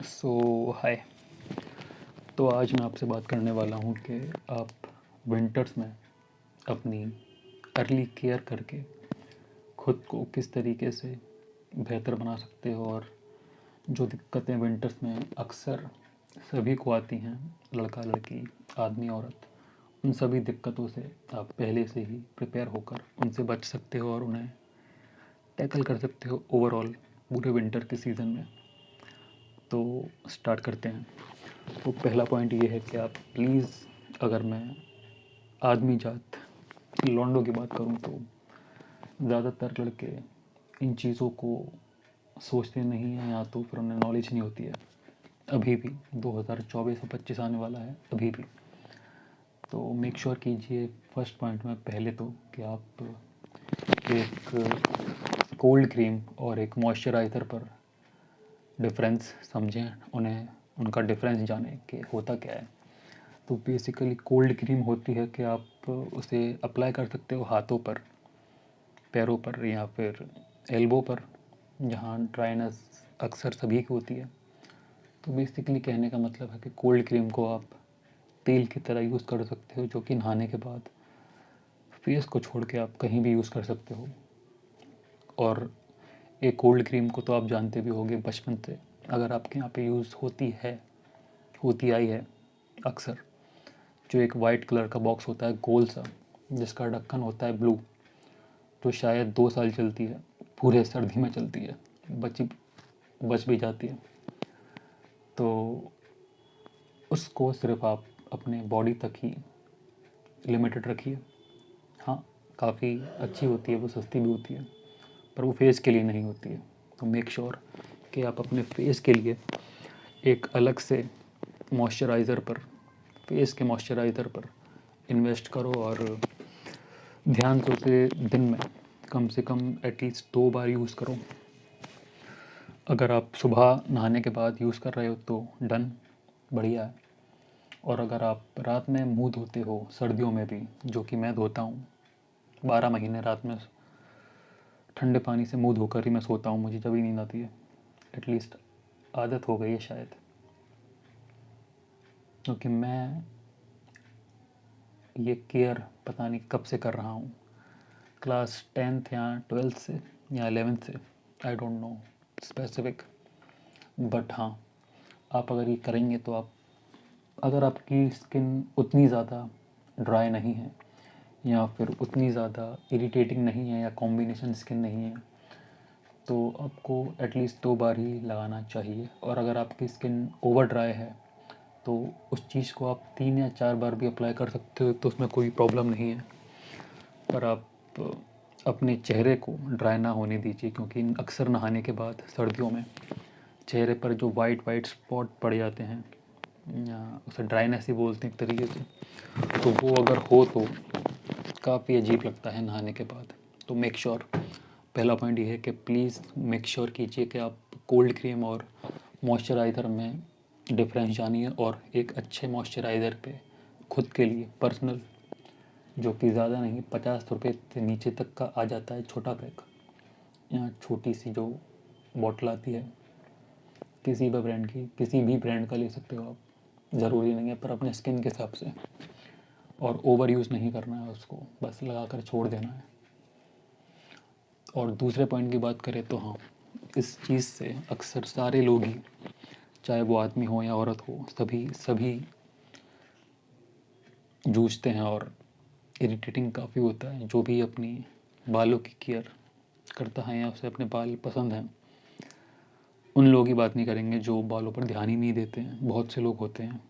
हाय। तो आज मैं आपसे बात करने वाला हूँ कि आप विंटर्स में अपनी अर्ली केयर करके खुद को किस तरीके से बेहतर बना सकते हो, और जो दिक्कतें विंटर्स में अक्सर सभी को आती हैं, लड़का लड़की आदमी औरत, उन सभी दिक्कतों से आप पहले से ही प्रिपेयर होकर उनसे बच सकते हो और उन्हें टैकल कर सकते हो ओवरऑल पूरे विंटर के सीज़न में। तो स्टार्ट करते हैं। तो पहला पॉइंट ये है कि आप प्लीज़, अगर मैं आदमी जात लॉन्डो की बात करूं तो ज़्यादातर लड़के इन चीज़ों को सोचते नहीं हैं, या तो फिर उन्हें नॉलेज नहीं होती है। अभी भी 2024 और 25 आने वाला है अभी भी। तो मेक श्योर कीजिए फर्स्ट पॉइंट में पहले तो कि आप एक कोल्ड क्रीम और एक मॉइस्चराइज़र पर डिफरेंस समझें, उन्हें उनका डिफरेंस जानें कि होता क्या है। तो बेसिकली कोल्ड क्रीम होती है कि आप उसे अप्लाई कर सकते हो हाथों पर, पैरों पर, या फिर एल्बो पर, जहाँ ड्राइनेस अक्सर सभी की होती है। तो बेसिकली कहने का मतलब है कि कोल्ड क्रीम को आप तेल की तरह यूज़ कर सकते हो, जो कि नहाने के बाद फेस को छोड़ के आप कहीं भी यूज़ कर सकते हो। और एक कोल्ड क्रीम को तो आप जानते भी होंगे बचपन से, अगर आपके यहाँ पे यूज़ होती आई है अक्सर, जो एक वाइट कलर का बॉक्स होता है गोल सा, जिसका ढक्कन होता है ब्लू, तो शायद 2 साल चलती है, पूरे सर्दी में चलती है, बच भी जाती है। तो उसको सिर्फ आप अपने बॉडी तक ही लिमिटेड रखिए। हाँ, काफ़ी अच्छी होती है, वो सस्ती भी होती है, पर वो फेस के लिए नहीं होती है। तो मेक श्योर कि आप अपने फेस के लिए एक अलग से मॉइस्चराइज़र पर, फेस के मॉइस्चराइज़र पर इन्वेस्ट करो, और ध्यान से उसे दिन में कम से कम एटलीस्ट 2 बार यूज़ करो। अगर आप सुबह नहाने के बाद यूज़ कर रहे हो तो डन, बढ़िया है। और अगर आप रात में मुंह धोते हो सर्दियों में भी, जो कि मैं धोता हूँ 12 महीने, रात में ठंडे पानी से मुंह धोकर ही मैं सोता हूँ, मुझे जब भी नींद आती है। एटलीस्ट आदत हो गई है शायद, क्योंकि मैं ये केयर पता नहीं कब से कर रहा हूँ, क्लास 10th या 12th से या 11th से, I don't know specific. But हाँ, आप अगर ये करेंगे तो आप, अगर आपकी स्किन उतनी ज़्यादा ड्राई नहीं है, या फिर उतनी ज़्यादा इरिटेटिंग नहीं है, या कॉम्बिनेशन स्किन नहीं है, तो आपको एटलीस्ट 2 बार ही लगाना चाहिए। और अगर आपकी स्किन ओवर ड्राई है तो उस चीज़ को आप 3 या 4 बार भी अप्लाई कर सकते हो, तो उसमें कोई प्रॉब्लम नहीं है। पर आप अपने चेहरे को ड्राई ना होने दीजिए, क्योंकि अक्सर नहाने के बाद सर्दियों में चेहरे पर जो वाइट वाइट स्पॉट पड़ जाते हैं, या उसे ड्राइनेस ही बोलते हैं एक तरीके से, तो वो अगर हो तो काफ़ी अजीब लगता है नहाने के बाद। तो मेक श्योर, पहला पॉइंट ये है कि प्लीज़ मेक श्योर कीजिए कि आप कोल्ड क्रीम और मॉइस्चराइज़र में डिफरेंस जानिए, और एक अच्छे मॉइस्चराइज़र पे खुद के लिए पर्सनल, जो कि ज़्यादा नहीं, 50 रुपये से नीचे तक का आ जाता है छोटा पैक, या छोटी सी जो बॉटल आती है, किसी भी ब्रांड की, किसी भी ब्रांड का ले सकते हो आप, ज़रूरी नहीं है, पर अपने स्किन के हिसाब से। और ओवर यूज़ नहीं करना है उसको, बस लगा कर छोड़ देना है। और दूसरे पॉइंट की बात करें तो हाँ, इस चीज़ से अक्सर सारे लोग ही, चाहे वो आदमी हो या औरत हो, सभी सभी जूझते हैं, और इरिटेटिंग काफ़ी होता है। जो भी अपनी बालों की केयर करता है या उसे अपने बाल पसंद हैं, उन लोगों की बात नहीं करेंगे जो बालों पर ध्यान ही नहीं देते हैं। बहुत से लोग होते हैं।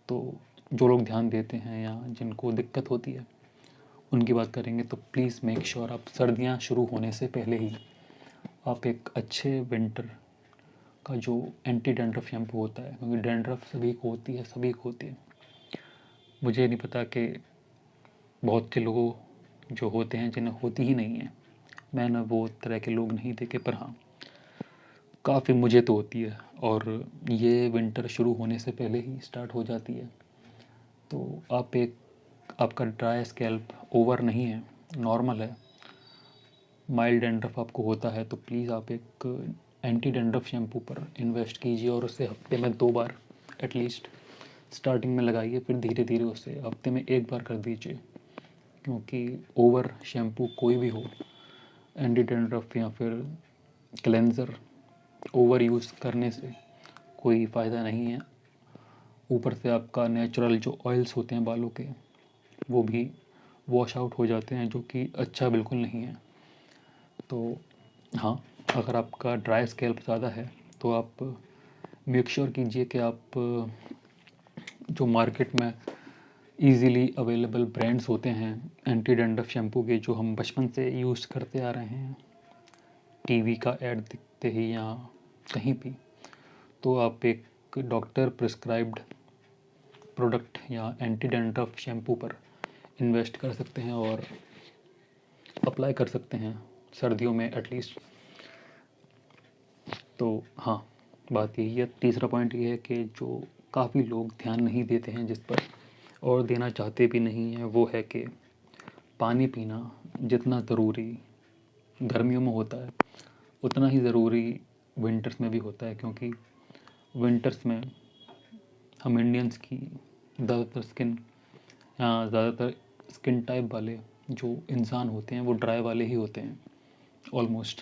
तो जो लोग ध्यान देते हैं या जिनको दिक्कत होती है, उनकी बात करेंगे। तो प्लीज़ मेक श्योर आप सर्दियाँ शुरू होने से पहले ही आप एक अच्छे विंटर का जो एंटी डैंड्रफ शैम्पू होता है, क्योंकि डैंड्रफ सभी को होती है, सभी को होती है। मुझे नहीं पता कि बहुत से लोगों जो होते हैं जिन्हें होती ही नहीं है, मैंने वो तरह के लोग नहीं देखे, पर हाँ काफ़ी मुझे तो होती है, और ये विंटर शुरू होने से पहले ही स्टार्ट हो जाती है। तो आपका ड्राई स्कैल्प ओवर नहीं है, नॉर्मल है, माइल्ड डैंड्रफ आपको होता है, तो प्लीज़ आप एक एंटी डैंड्रफ शैम्पू पर इन्वेस्ट कीजिए और उसे हफ्ते में 2 बार एटलीस्ट स्टार्टिंग में लगाइए, फिर धीरे धीरे उसे हफ्ते में 1 बार कर दीजिए। क्योंकि ओवर शैम्पू कोई भी हो, एंटी डैंड्रफ या फिर क्लेंज़र ओवर यूज़ करने से कोई फ़ायदा नहीं है। ऊपर से आपका नेचुरल जो ऑयल्स होते हैं बालों के, वो भी वॉश आउट हो जाते हैं, जो कि अच्छा बिल्कुल नहीं है। तो हाँ, अगर आपका ड्राई स्कैल्प ज़्यादा है तो आप मेक श्योर कीजिए कि आप जो मार्केट में ईज़िली अवेलेबल ब्रांड्स होते हैं एंटी डैंड्रफ शैम्पू के, जो हम बचपन से यूज़ करते आ रहे हैं, टीवी का ऐड दिखते ही या कहीं भी, तो आप एक डॉक्टर प्रिस्क्राइब्ड प्रोडक्ट या एंटी डैंड्रफ शैम्पू पर इन्वेस्ट कर सकते हैं और अप्लाई कर सकते हैं सर्दियों में एटलीस्ट। तो हाँ, बात यही है। तीसरा पॉइंट ये है कि जो काफ़ी लोग ध्यान नहीं देते हैं जिस पर, और देना चाहते भी नहीं हैं, वो है कि पानी पीना जितना ज़रूरी गर्मियों में होता है उतना ही ज़रूरी विंटर्स में भी होता है। क्योंकि विंटर्स में हम इंडियंस की ज़्यादातर स्किन टाइप वाले जो इंसान होते हैं वो ड्राई वाले ही होते हैं ऑलमोस्ट।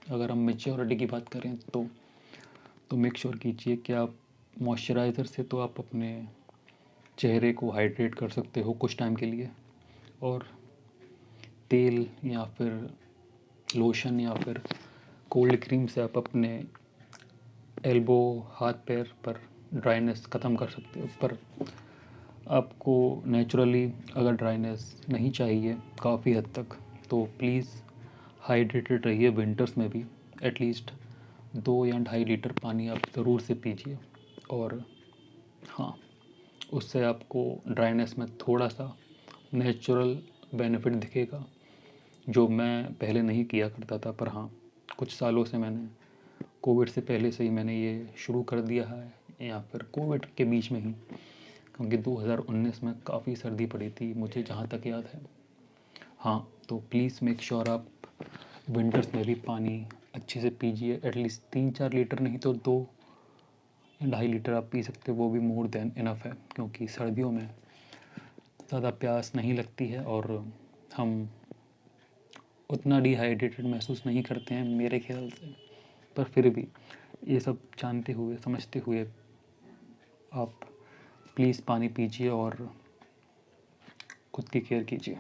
अगर हम मेच्योरिटी की बात करें तो मेक श्योर कीजिए कि आप मॉइस्चराइज़र से तो आप अपने चेहरे को हाइड्रेट कर सकते हो कुछ टाइम के लिए, और तेल या फिर लोशन या फिर कोल्ड क्रीम से आप अपने एल्बो, हाथ पैर पर ड्राइनेस ख़त्म कर सकते हो। पर आपको नेचुरली अगर ड्राइनेस नहीं चाहिए काफ़ी हद तक, तो प्लीज़ हाइड्रेटेड रहिए विंटर्स में भी। एटलीस्ट 2 या 2.5 लीटर पानी आप ज़रूर से पीजिए। और हाँ, उससे आपको ड्राइनेस में थोड़ा सा नेचुरल बेनिफिट दिखेगा, जो मैं पहले नहीं किया करता था। पर हाँ, कुछ सालों से मैंने, कोविड से पहले से ही मैंने ये शुरू कर दिया है, या फिर कोविड के बीच में ही, क्योंकि 2019 में काफ़ी सर्दी पड़ी थी मुझे जहाँ तक याद है। हाँ, तो प्लीज़ मेक श्योर आप विंटर्स में भी पानी अच्छे से पीजिए। एटलीस्ट 3-4 लीटर नहीं तो 2 या 2.5 लीटर आप पी सकते हो, वो भी मोर देन इनफ है। क्योंकि सर्दियों में ज़्यादा प्यास नहीं लगती है और हम उतना डिहाइड्रेटेड महसूस नहीं करते हैं मेरे ख्याल से। पर फिर भी ये सब जानते हुए समझते हुए आप प्लीज़ पानी पीजिए और खुद की केयर कीजिए।